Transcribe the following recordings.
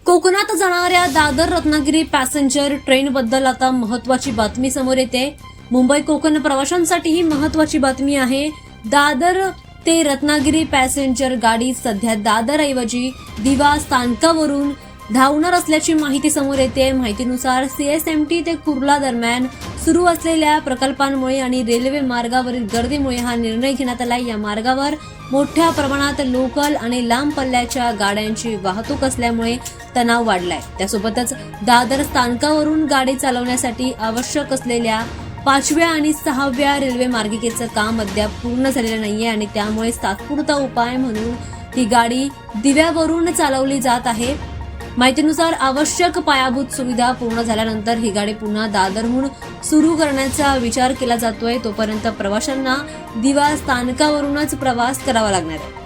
कोकणात जाणाऱ्या दादर रत्नागिरी पॅसेंजर ट्रेनबद्दल आता महत्वाची बातमी समोर येते। मुंबई कोकण प्रवाशांसाठी ही महत्वाची बातमी आहे। दादर ते रत्नागिरी पॅसेंजर गाडी सध्या दादरऐवजी दिवा स्थानकावरून धावणार असल्याची माहिती समोर येते। माहितीनुसार सीएसएमटी ते कुर्ला दरम्यान सुरू असलेल्या प्रकल्पांमुळे आणि रेल्वे मार्गावरील गर्दीमुळे हा निर्णय घेण्यात आला। या मार्गावर मोठ्या प्रमाणात लोकल आणि लांब पल्ल्याच्या गाड्यांची वाहतूक असल्यामुळे तणाव वाढलाय। त्यासोबतच दादर स्थानकावरून गाडी चालवण्यासाठी आवश्यक असलेल्या 5व्या आणि 6व्या रेल्वे मार्गिकेचं काम अद्याप पूर्ण झालेलं नाहीये आणि त्यामुळे तात्पुरता उपाय म्हणून ही गाडी दिव्यावरून चालवली जात आहे। माहितीनुसार आवश्यक पायाभूत सुविधा पूर्ण झाल्यानंतर ही गाडी पुन्हा दादरहून सुरू करण्याचा विचार केला जातोय। तोपर्यंत प्रवाशांना दिवा स्थानकावरूनच प्रवास करावा लागणार आहे।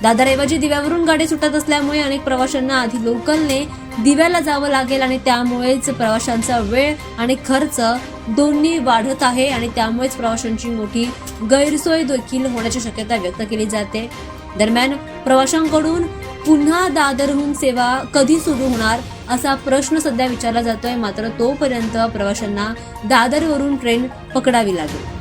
दादरऐवजी दिव्यावरून गाडी सुटत असल्यामुळे अनेक प्रवाशांना आधी लोकलने दिव्याला जावं लागेल आणि त्यामुळेच प्रवाशांचा वेळ आणि खर्च दोन्ही वाढत आहे आणि त्यामुळेच प्रवाशांची मोठी गैरसोय देखील होण्याची शक्यता व्यक्त केली जाते। दरम्यान प्रवाशांकडून पुन्हा दादरहून सेवा कधी सुरू होणार असा प्रश्न सध्या विचारला जातोय। मात्र तोपर्यंत प्रवाशांना दादरवरून ट्रेन पकडावी लागेल।